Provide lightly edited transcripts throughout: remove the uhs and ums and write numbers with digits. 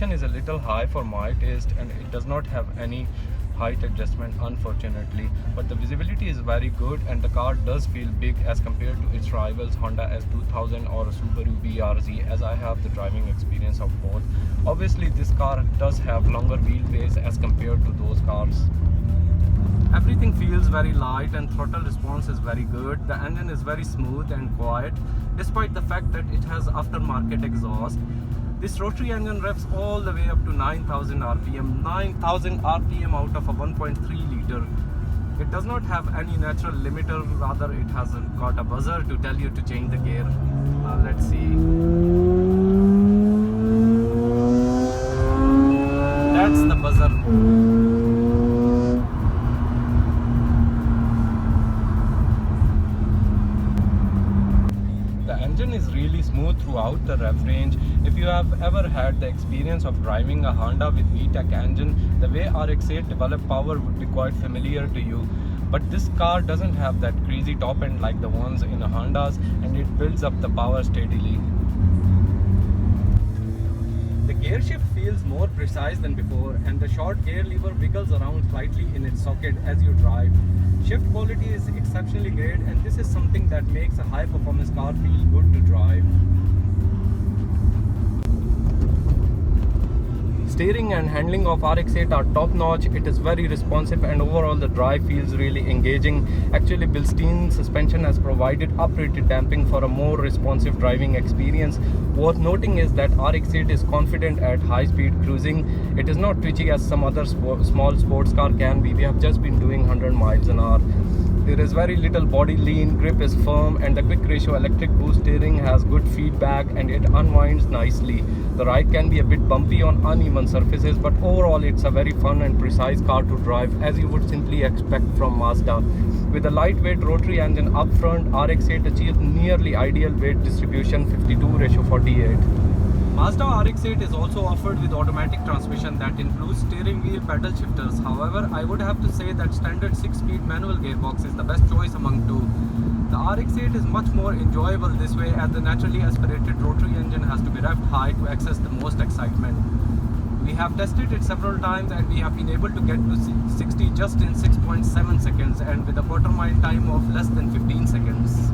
transmission is a little high for my taste, and it does not have any height adjustment unfortunately, but the visibility is very good and the car does feel big as compared to its rivals Honda S2000 or Subaru BRZ, as I have the driving experience of both. Obviously this car does have longer wheelbase as compared to those cars. Everything feels very light and throttle response is very good. The engine is very smooth and quiet despite the fact that it has aftermarket exhaust. This rotary engine revs all the way up to 9000 rpm, 9000 rpm out of a 1.3 liter. It does not have any natural limiter, rather it has got a buzzer to tell you to change the gear. Let's see. That's the buzzer. Is really smooth throughout the rev range. If you have ever had the experience of driving a Honda with VTEC engine, the way RX-8 developed power would be quite familiar to you. But this car doesn't have that crazy top end like the ones in the Hondas, and it builds up the power steadily. The gear shift feels more precise than before, and the short gear lever wiggles around slightly in its socket as you drive. Shift quality is exceptionally great, and this is something that makes a high performance car feel good to drive. Steering and handling of RX-8 are top notch. It is very responsive and overall the drive feels really engaging. Actually, Bilstein suspension has provided uprated damping for a more responsive driving experience. Worth noting is that RX-8 is confident at high speed cruising. It is not twitchy as some other small sports car can be. We have just been doing 100 miles an hour. There is very little body lean, grip is firm, and the quick ratio electric boost steering has good feedback and it unwinds nicely. The ride can be a bit bumpy on uneven surfaces, but overall it's a very fun and precise car to drive as you would simply expect from Mazda. With a lightweight rotary engine up front, RX-8 achieves nearly ideal weight distribution, 52:48. Mazda RX-8 is also offered with automatic transmission that includes steering wheel pedal shifters. However, I would have to say that standard 6-speed manual gearbox is the best choice among two. The RX-8 is much more enjoyable this way as the naturally aspirated rotary engine has to be revved high to access the most excitement. We have tested it several times and we have been able to get to 60 just in 6.7 seconds and with a quarter mile time of less than 15 seconds.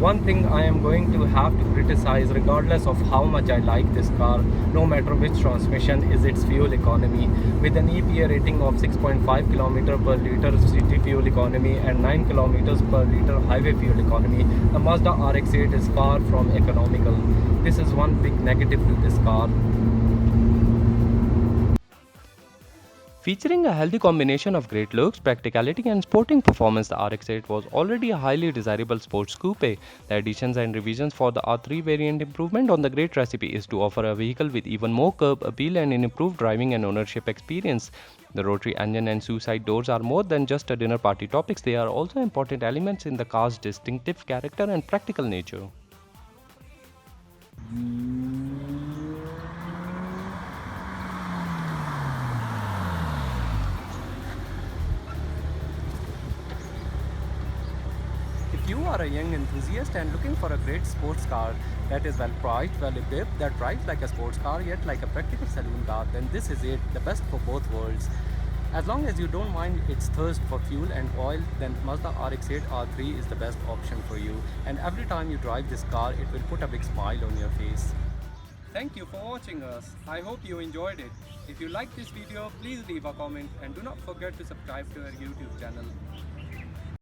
One thing I am going to have to criticize, regardless of how much I like this car, no matter which transmission, is its fuel economy. With an EPA rating of 6.5 km per liter city fuel economy and 9 km per liter highway fuel economy, the Mazda RX-8 is far from economical. This is one big negative to this car. Featuring a healthy combination of great looks, practicality and sporting performance, the RX-8 was already a highly desirable sports coupe. The additions and revisions for the R3 variant improvement on the great recipe is to offer a vehicle with even more curb appeal and an improved driving and ownership experience. The rotary engine and suicide doors are more than just a dinner party topics, they are also important elements in the car's distinctive character and practical nature. If you are a young enthusiast and looking for a great sports car that is well priced, well equipped, that drives like a sports car yet like a practical saloon car, then this is it, the best for both worlds. As long as you don't mind its thirst for fuel and oil, then Mazda RX-8 R3 is the best option for you. And every time you drive this car, it will put a big smile on your face. Thank you for watching us. I hope you enjoyed it. If you liked this video, please leave a comment and do not forget to subscribe to our YouTube channel.